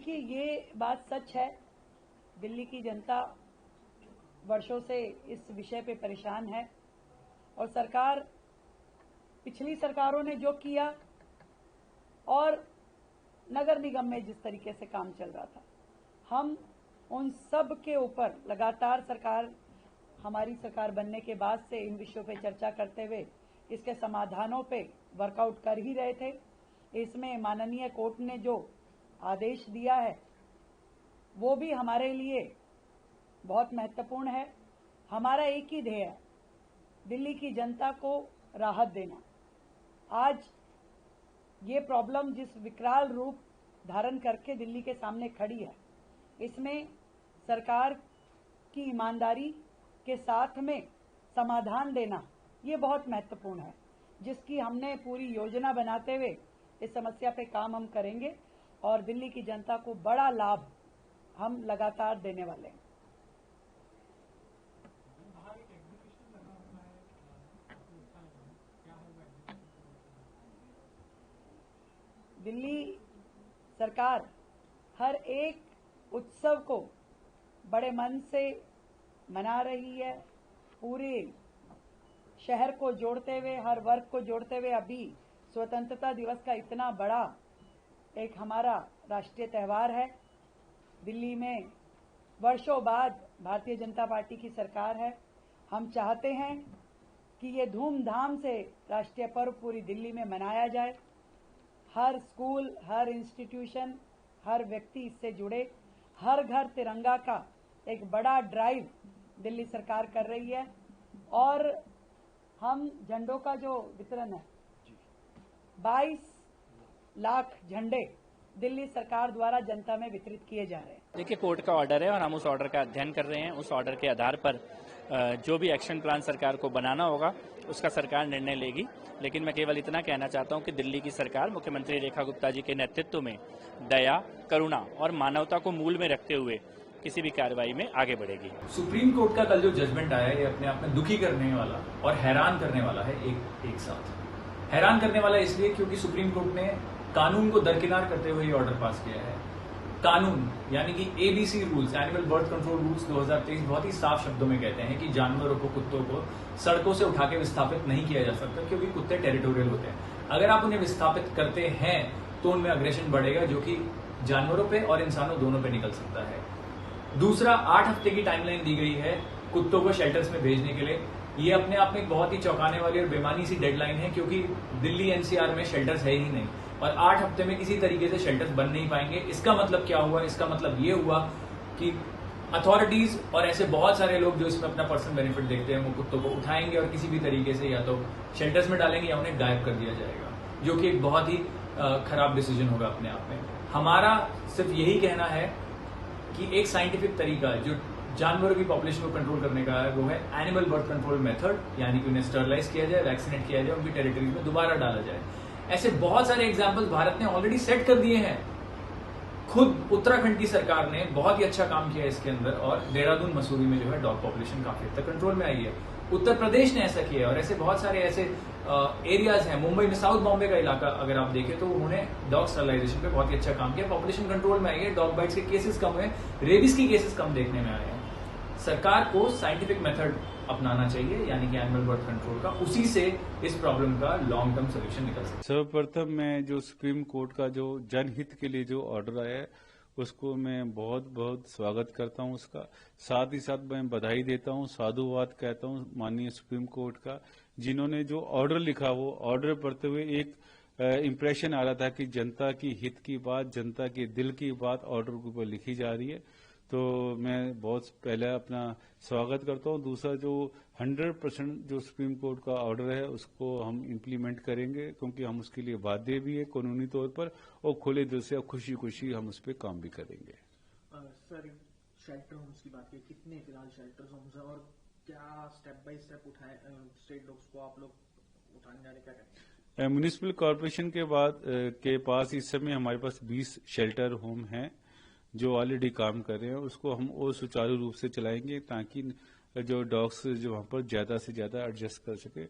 देखिए, ये बात सच है, दिल्ली की जनता वर्षों से इस विषय पे परेशान है और सरकार, पिछली सरकारों ने जो किया और नगर निगम में जिस तरीके से काम चल रहा था, हम उन सब के ऊपर लगातार हमारी सरकार बनने के बाद से इन विषयों पे चर्चा करते हुए इसके समाधानों पे वर्कआउट कर ही रहे थे। इसमें माननीय कोर्ट ने जो आदेश दिया है वो भी हमारे लिए बहुत महत्वपूर्ण है। हमारा एक ही ध्येय है, दिल्ली की जनता को राहत देना। आज ये प्रॉब्लम जिस विकराल रूप धारण करके दिल्ली के सामने खड़ी है, इसमें सरकार की ईमानदारी के साथ में समाधान देना ये बहुत महत्वपूर्ण है, जिसकी हमने पूरी योजना बनाते हुए इस समस्या पे काम हम करेंगे और दिल्ली की जनता को बड़ा लाभ हम लगातार देने वाले हैं। दिल्ली सरकार हर एक उत्सव को बड़े मन से मना रही है, पूरे शहर को जोड़ते हुए, हर वर्ग को जोड़ते हुए। अभी स्वतंत्रता दिवस का इतना बड़ा एक हमारा राष्ट्रीय त्यौहार है। दिल्ली में वर्षों बाद भारतीय जनता पार्टी की सरकार है। हम चाहते हैं कि ये धूमधाम से राष्ट्रीय पर्व पूरी दिल्ली में मनाया जाए। हर स्कूल, हर इंस्टीट्यूशन, हर व्यक्ति इससे जुड़े। हर घर तिरंगा का एक बड़ा ड्राइव दिल्ली सरकार कर रही है और हम झंडों का जो वितरण है, 22 लाख झंडे दिल्ली सरकार द्वारा जनता में वितरित किए जा रहे हैं। देखिए, कोर्ट का ऑर्डर है और हम उस ऑर्डर का अध्ययन कर रहे हैं। उस ऑर्डर के आधार पर जो भी एक्शन प्लान सरकार को बनाना होगा उसका सरकार निर्णय लेगी। लेकिन मैं केवल इतना कहना चाहता हूं कि दिल्ली की सरकार मुख्यमंत्री रेखा गुप्ता जी के नेतृत्व में दया, करुणा और मानवता को मूल में रखते हुए किसी भी कार्रवाई में आगे बढ़ेगी। सुप्रीम कोर्ट का कल जो जजमेंट आया है, ये अपने आप में दुखी करने वाला और हैरान करने वाला है एक साथ। हैरान करने वाला इसलिए क्योंकि सुप्रीम कोर्ट ने कानून को दरकिनार करते हुए ये ऑर्डर पास किया है। कानून यानी कि ABC rules, animal birth control rules 2023 बहुत ही साफ शब्दों में कहते हैं कि जानवरों को, कुत्तों को सड़कों से उठा के विस्थापित नहीं किया जा सकता, क्योंकि कुत्ते टेरिटोरियल होते हैं। अगर आप उन्हें विस्थापित करते हैं तो उनमें अग्रेशन बढ़ेगा, जो कि जानवरों पे और इंसानों दोनों पे निकल सकता है। दूसरा, 8 हफ्ते की टाइमलाइन दी गई है कुत्तों को शेल्टर्स में भेजने के लिए। ये अपने आप में एक बहुत ही चौंकाने वाली और बेमानी सी डेडलाइन है, क्योंकि दिल्ली एनसीआर में शेल्टर्स है ही नहीं और 8 हफ्ते में किसी तरीके से शेल्टर्स बन नहीं पाएंगे। इसका मतलब क्या हुआ? इसका मतलब ये हुआ कि अथॉरिटीज और ऐसे बहुत सारे लोग जो इसमें अपना पर्सनल बेनिफिट देखते हैं, वो कुत्तों को उठाएंगे और किसी भी तरीके से या तो शेल्टर्स में डालेंगे या उन्हें गायब कर दिया जाएगा, जो कि एक बहुत ही खराब डिसीजन होगा अपने आप में। हमारा सिर्फ यही कहना है कि एक साइंटिफिक तरीका जो जानवरों की पॉपुलेशन को कंट्रोल करने का है, वो है एनिमल बर्थ कंट्रोल मेथड, यानी कि उन्हें स्टरलाइज किया जाए, वैक्सीनेट किया जाए, उनकी टेरिटरीज में दोबारा डाला जाए। ऐसे बहुत सारे एग्जाम्पल्स भारत ने ऑलरेडी सेट कर दिए हैं। खुद उत्तराखंड की सरकार ने बहुत ही अच्छा काम किया इसके अंदर और देहरादून, मसूरी में जो है डॉग पॉपुलेशन काफी हद तक कंट्रोल में आई है। उत्तर प्रदेश ने ऐसा किया और ऐसे बहुत सारे ऐसे एरियाज हैं। मुंबई में, साउथ बॉम्बे का इलाका अगर आप देखें तो उन्होंने डॉग स्टरलाइजेशन पे बहुत ही अच्छा काम किया, पॉपुलेशन कंट्रोल में आई है, डॉग बाइट्स के केसेस कम हुए, रेबीज के केसेस कम देखने में आए हैं। सरकार को साइंटिफिक मेथड अपनाना चाहिए, यानी कि एनिमल बर्थ कंट्रोल का। उसी से इस प्रॉब्लम का लॉन्ग टर्म सोल्यूशन निकल सकता है। सर्वप्रथम मैं जो सुप्रीम कोर्ट का जो जनहित के लिए जो ऑर्डर आया है उसको मैं बहुत बहुत स्वागत करता हूं उसका। साथ ही साथ मैं बधाई देता हूं, साधुवाद कहता हूं माननीय सुप्रीम कोर्ट का, जिन्होंने जो ऑर्डर लिखा वो ऑर्डर पढ़ते हुए एक इम्प्रेशन आ रहा था कि जनता की हित की बात, जनता के दिल की बात ऑर्डर के ऊपर लिखी जा रही है। तो मैं बहुत पहले अपना स्वागत करता हूं। दूसरा, जो 100% जो सुप्रीम कोर्ट का ऑर्डर है उसको हम इम्प्लीमेंट करेंगे, क्योंकि हम उसके लिए बाध्य भी है कानूनी तौर पर, और खुले दिल से और खुशी खुशी हम उस पर काम भी करेंगे। सर, शेल्टर होम्स की बात की, कितने फिलहाल शेल्टर होम्स हैं और क्या स्टेप बाय स्टेप उठाए स्ट्रीट डॉग्स को आप लोग उठाने जाने क्या करेंगे? म्युनिसिपल कॉर्पोरेशन के पास इस समय हमारे पास 20 शेल्टर होम हैं जो ऑलरेडी काम कर रहे हैं। उसको हम और सुचारू रूप से चलाएंगे ताकि जो डॉग्स जो वहां पर ज्यादा से ज्यादा एडजस्ट कर सके,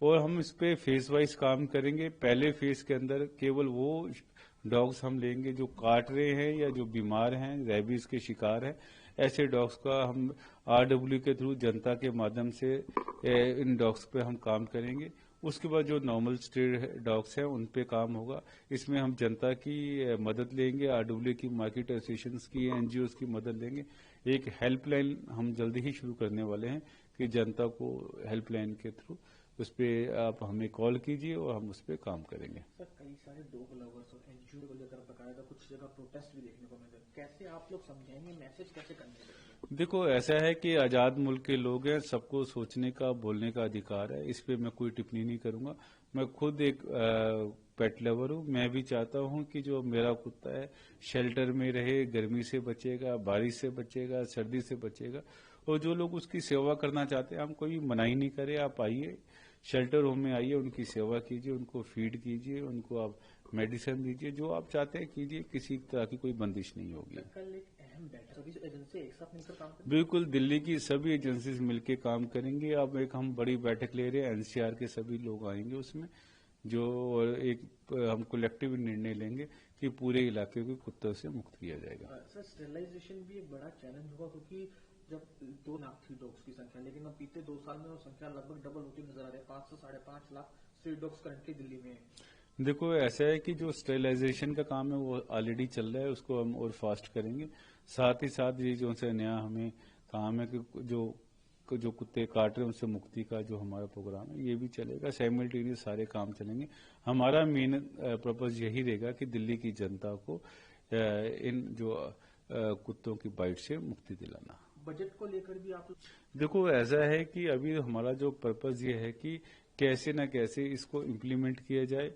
और हम इस पे फेज वाइज काम करेंगे। पहले फेज के अंदर केवल वो डॉग्स हम लेंगे जो काट रहे हैं या जो बीमार हैं, रेबीज के शिकार हैं, ऐसे डॉग्स का हम RW के थ्रू जनता के माध्यम से इन डॉग्स पे हम काम करेंगे। उसके बाद जो नॉर्मल स्ट्रे डॉग्स हैं उन पे काम होगा। इसमें हम जनता की मदद लेंगे, RW की, मार्केट एसोसिएशन की, NGOs की मदद लेंगे। एक हेल्पलाइन हम जल्दी ही शुरू करने वाले हैं कि जनता को हेल्पलाइन के थ्रू उस पर आप हमें कॉल कीजिए और हम उस पर काम करेंगे। सर, कई सारे डॉग लवर्स और NGO को लेकर बकायदा कुछ जगह प्रोटेस्ट भी देखने को मिले, कैसे आप लोग समझाएंगे, मैसेज कैसे करने? देखो, ऐसा है कि आजाद मुल्क के लोग हैं, सबको सोचने का, बोलने का अधिकार है। इस पे मैं कोई टिप्पणी नहीं करूंगा। मैं खुद एक पेट लवर हूं। मैं भी चाहता हूं कि जो मेरा कुत्ता है शेल्टर में रहे, गर्मी से बचेगा, बारिश से बचेगा, सर्दी से बचेगा। और जो लोग उसकी सेवा करना चाहते हैं, हम कोई मनाही नहीं करे। आप आइए, शेल्टर होम में आइए, उनकी सेवा कीजिए, उनको फीड कीजिए, उनको आप मेडिसिन दीजिए, जो आप चाहते हैं कीजिए। किसी तरह की कोई बंदिश नहीं होगी। कल एक अहम बैठक, सभी एजेंसी एक साथ मिलकर काम करेंगे? बिल्कुल, दिल्ली की सभी एजेंसीज मिलकर काम करेंगे। अब एक हम बड़ी बैठक ले रहे हैं, NCR के सभी लोग आएंगे उसमें, जो एक हम कलेक्टिव निर्णय लेंगे कि पूरे इलाके को कुत्तों से मुक्त किया जाएगा। सर, स्टेरिलाइजेशन भी एक बड़ा चैलेंज होगा, क्योंकि जब 2 लाख थी डॉग्स की संख्या, लेकिन अब बीते 2 साल में वो संख्या लगभग डबल होती नजर आ रही है। 5 से 5.5 lakh street dogs currently Delhi में है। देखो, ऐसा है कि जो स्टेरिलाइजेशन का काम है वो ऑलरेडी चल रहा है, उसको हम और फास्ट करेंगे। साथ ही साथ ये जो से नया हमें काम है कि जो कुत्ते काट रहे हैं उनसे मुक्ति का जो हमारा प्रोग्राम है ये भी चलेगा। साइमल्टेनियस सारे काम चलेंगे। हमारा मेन पर्पज यही रहेगा कि दिल्ली की जनता को इन जो कुत्तों की बाइट से मुक्ति दिलाना। बजट को लेकर भी आप देखो, ऐसा है कि अभी हमारा जो पर्पज ये है कि कैसे न कैसे इसको इम्प्लीमेंट किया जाए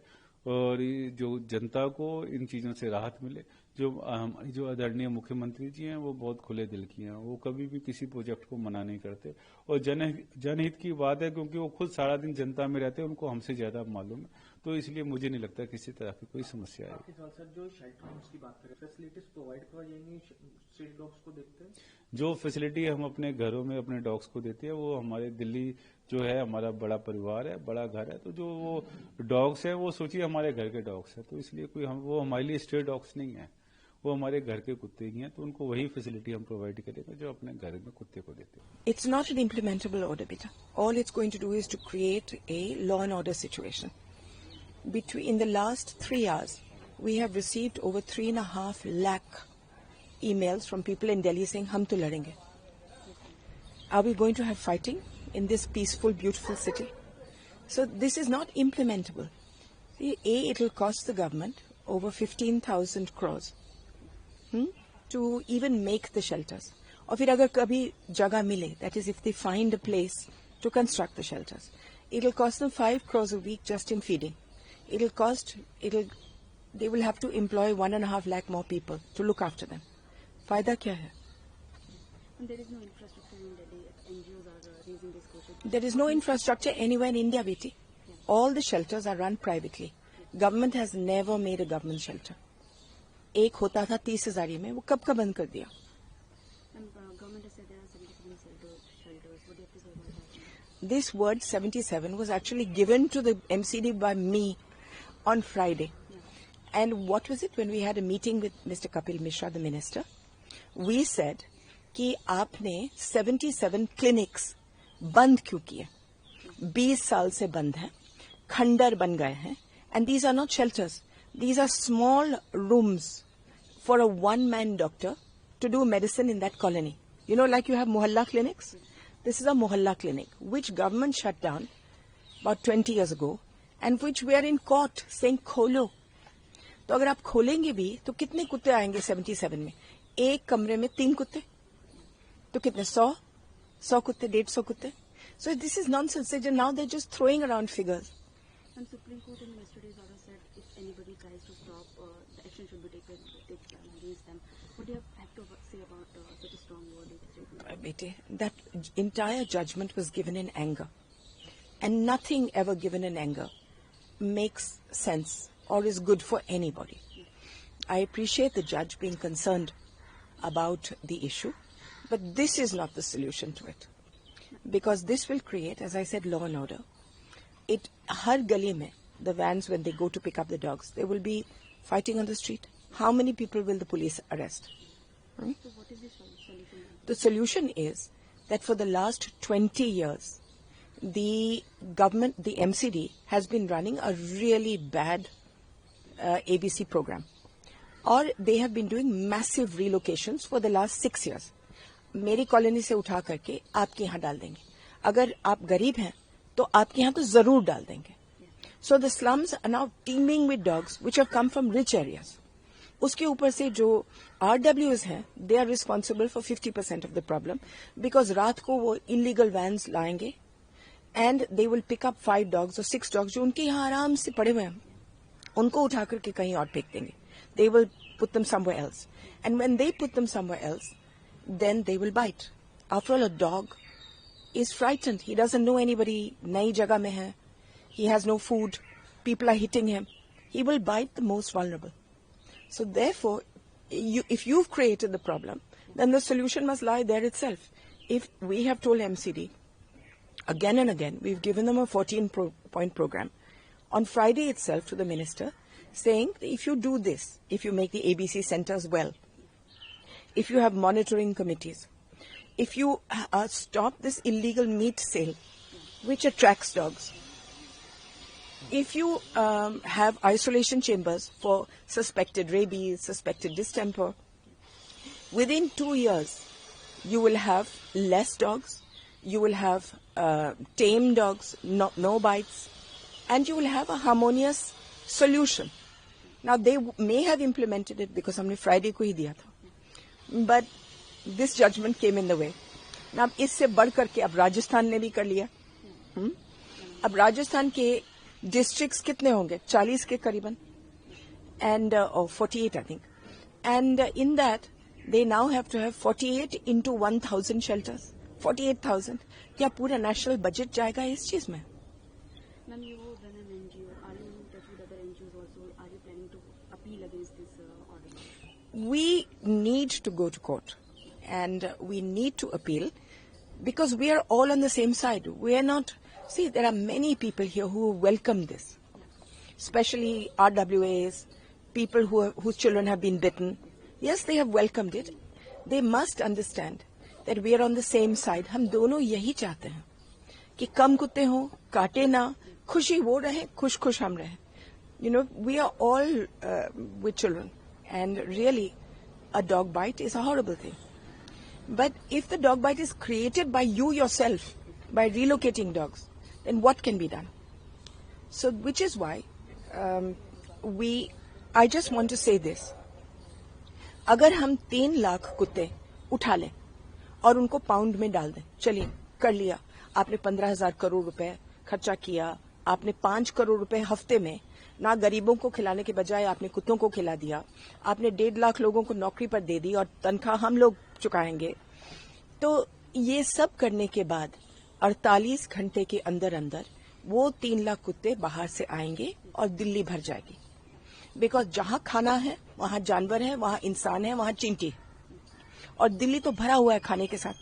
और जो जनता को इन चीजों से राहत मिले। जो आदरणीय मुख्यमंत्री जी हैं वो बहुत खुले दिल की हैं, वो कभी भी किसी प्रोजेक्ट को मना नहीं करते और जनहित की बात है, क्योंकि वो खुद सारा दिन जनता में रहते हैं, उनको हमसे ज्यादा मालूम है। तो इसलिए मुझे नहीं लगता किसी तरह की कोई समस्या है। आपके सवाल सर, जो शेल्टर होम्स की बात करें, फैसिलिटीज प्रोवाइड करवाएंगे स्ट्रीट डॉग्स को देखते हैं? जो फैसिलिटी हम अपने घरों में अपने डॉग्स को देते हैं वो हमारे दिल्ली जो है हमारा बड़ा परिवार है, बड़ा घर है, तो जो वो डॉग्स हैं वो सोचिए हमारे घर के डॉग्स हैं। तो इसलिए वो हमारे लिए स्ट्रे डॉग्स नहीं है, वो हमारे घर के कुत्ते ही हैं। तो उनको वही फैसिलिटी हम प्रोवाइड करेंगे जो अपने घर में कुत्ते को देते हैं। It's not an implementable order, beta. All it's going to do is to create a law and order situation. In the last 3 hours, we have received over 3.5 lakh emails from people in Delhi saying, "Hum to ladenge." Are we going to have fighting in this peaceful, beautiful city? So this is not implementable. See, it will cost the government over 15,000 crores to even make the shelters. Or फिर अगर कभी जगह मिले, that is if they find a place to construct the shelters, it will cost them 5 crores a week just in feeding. They will have to employ 1.5 lakh more people to look after them. फायदा क्या है? There is no infrastructure in Delhi. NGOs are raising this question. There is no infrastructure anywhere in India, Beti. All the shelters are run privately. Government has never made a government shelter. एक होता था 30,000 में, वो कब का बंद कर दिया? Government has said there are 77 shelters. What do you have to say about that? This word 77 was actually given to the MCD by me on Friday. And what was it when we had a meeting with Mr. Kapil Mishra, the minister? We said कि आपने 77 clinics बंद क्यों किए? 20 साल से बंद हैं, खंडर बन गए हैं, and these are not shelters. These are small rooms for a one-man doctor to do medicine in that colony. You know, like you have mohalla clinics? This is a mohalla clinic, which government shut down about 20 years ago, and which we are in court saying खोलो. तो अगर आप खोलेंगे भी तो कितने कुत्ते आएंगे 77 में? एक कमरे में 3 कुत्ते, तो कितने 100 कुत्ते, 150 कुत्ते. So this is nonsense. Now they're just throwing around figures. And Supreme Court in yesterday's order said if anybody tries to stop, the action should be taken against them. What do you have to say about such a strong word? Bete, that entire judgment was given in anger, and nothing ever given in anger makes sense or is good for anybody. I appreciate the judge being concerned about the issue, but this is not the solution to it, because this will create, as I said, law and order. Har gali mein, the vans, when they go to pick up the dogs, there will be fighting on the street? How many people will the police arrest? So what is the solution? The solution is that for the last 20 years, the government, the MCD, has been running a really bad ABC program. Or they have been doing massive relocations for the last 6 years. मेरी colony से उठा करके आपके यहाँ डाल देंगे. अगर आप गरीब हैं तो आपके यहाँ तो जरूर डाल देंगे. So the slums are now teeming with dogs which have come from rich areas. उसके ऊपर से जो RWs हैं, they are responsible for 50% of the problem because रात को वो illegal vans लाएंगे and they will pick up 5 dogs or 6 dogs जो उनके यहाँ आराम से पड़े हुए हैं, उनको उठा करके कहीं और फेंक देंगे. They will put them somewhere else. And when they put them somewhere else, then they will bite. After all, a dog is frightened. He doesn't know anybody. नई जगह में है. He has no food. People are hitting him. He will bite the most vulnerable. So therefore, if you've created the problem, then the solution must lie there itself. If we have told MCD, again and again, we've given them a 14-point program. On Friday itself to the minister, saying if you do this, if you make the ABC centers well, if you have monitoring committees, if you stop this illegal meat sale, which attracts dogs, if you have isolation chambers for suspected rabies, suspected distemper, within 2 years, you will have less dogs, you will have tame dogs, no bites, and you will have a harmonious solution. Now, they may have implemented it because हमने Friday को ही दिया था. But this judgment came in the way. Now, इससे बढ़ करके अब राजस्थान ने भी कर लिया. अब राजस्थान के districts कितने होंगे? 40 के करीबन. And, 48 I think. And in that, they now have to have 48 into 1,000 shelters. 48,000. क्या पूरा national budget जाएगा इस चीज में? Ma'am, you run an NGO. Are you in touch with other NGOs also? Are you planning to appeal against this order? We need to go to court and we need to appeal because we are all on the same side. We are not, see, there are many people here who welcome this, especially RWAs, people whose children have been bitten. Yes, they have welcomed it. They must understand that we are on the same side. हम दोनों यही चाहते हैं कि कम कुत्ते हों, काटे ना, खुशी वो रहे, खुश हम रहे. You know, we are all with children, and really, a dog bite is a horrible thing. But if the dog bite is created by you yourself, by relocating dogs, then what can be done? So, which is why I just want to say this. अगर हम 3 लाख कुत्ते उठा लें और उनको pound में डाल दें, चलिए कर लिया, आपने 15,000 करोड़ रुपए खर्चा किया, आपने 5 करोड़ रुपए हफ्ते में ना गरीबों को खिलाने के बजाय आपने कुत्तों को खिला दिया, आपने 1.5 लाख लोगों को नौकरी पर दे दी और तनख्वाह हम लोग चुकाएंगे. तो ये सब करने के बाद 48 घंटे के अंदर अंदर वो 3 लाख कुत्ते बाहर से आएंगे और दिल्ली भर जाएगी. बिकॉज जहां खाना है वहां जानवर है, वहां इंसान है, वहां चींटी है, और दिल्ली तो भरा हुआ है खाने के साथ.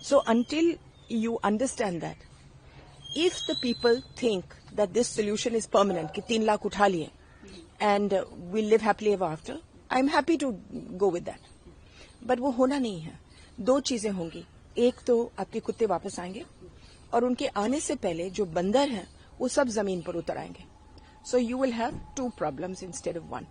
So until you understand that, if the people think that this solution is permanent, कि 3 लाख उठा लिए and we live happily ever after, I'm happy to go with that. But वो होना नहीं है. 2 चीजें होंगी. एक तो आपके कुत्ते वापस आएंगे और उनके आने से पहले जो बंदर हैं वो सब जमीन पर उतर आएंगे. So you will have 2 problems instead of 1.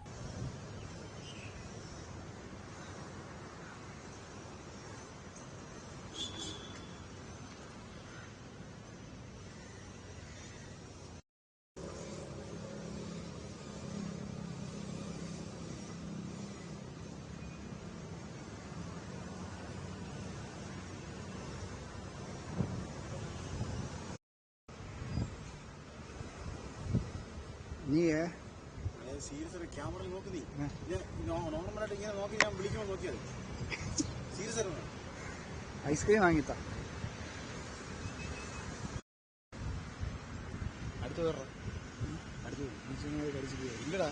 നീയേ സീരിയസ് ക്യാമറയിൽ നോക്കി നീ നോർമലായിട്ട് ഇങ്ങനെ നോക്കി ഞാൻ വിളിക്കുമ്പോൾ നോക്കിയത് സീരിയസ് ആയിരുന്നു. ഐസ്ക്രീം വാങ്ങിത്താ അടുത്ത് വേറെ അടുത്ത് ഇല്ലടാ.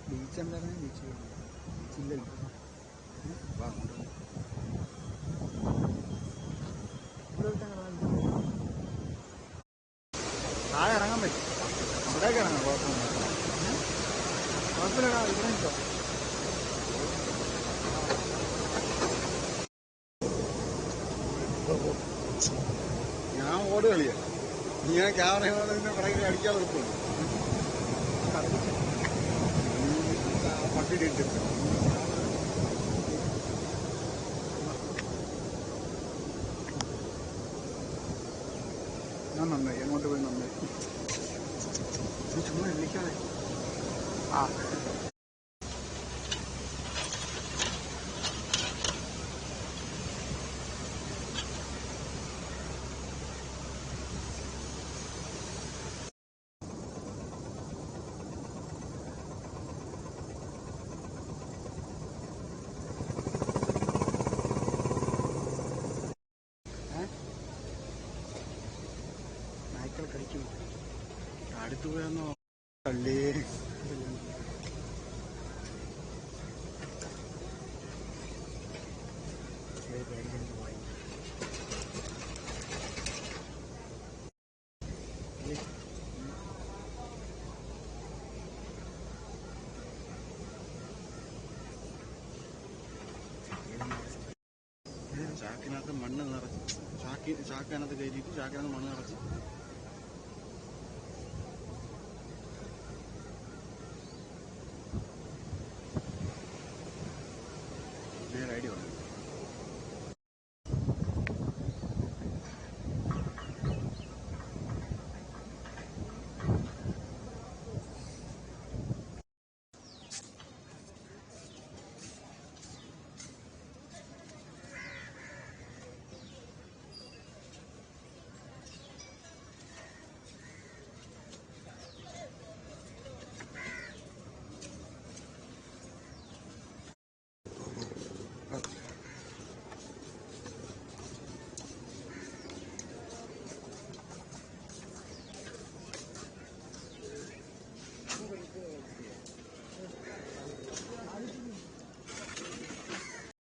ബീച്ച് എന്തായാലും ബീച്ചില്ലല്ലോ. താഴെ ഇറങ്ങാൻ പറ്റും, അവിടേക്ക് ഇറങ്ങാം, കുഴപ്പമില്ല. കുഴപ്പമില്ലടാ, ഇവിടെ നിൽക്കാം. ഞാൻ ഓട് കളിയാ, ഇങ്ങനെ ക്യാമറ പിറകെ അടിക്കാൻ നിർത്തുള്ളൂ. പട്ടിയിട്ട് ഞാൻ നന്നായി, അങ്ങോട്ട് പോയി നന്നായി. ചുമ്മാ വിളിക്കാതെ. ആ നായ്ക്കൾ കഴിക്കും. അടുത്ത് പോയെന്നോ കള്ളി ചാക്കിനകത്ത് മണ്ണ് നിറച്ച്, ചാക്കിനകത്ത് കയറ്റിയിട്ട് ചാക്കിനകത്ത് മണ്ണ് നിറച്ച്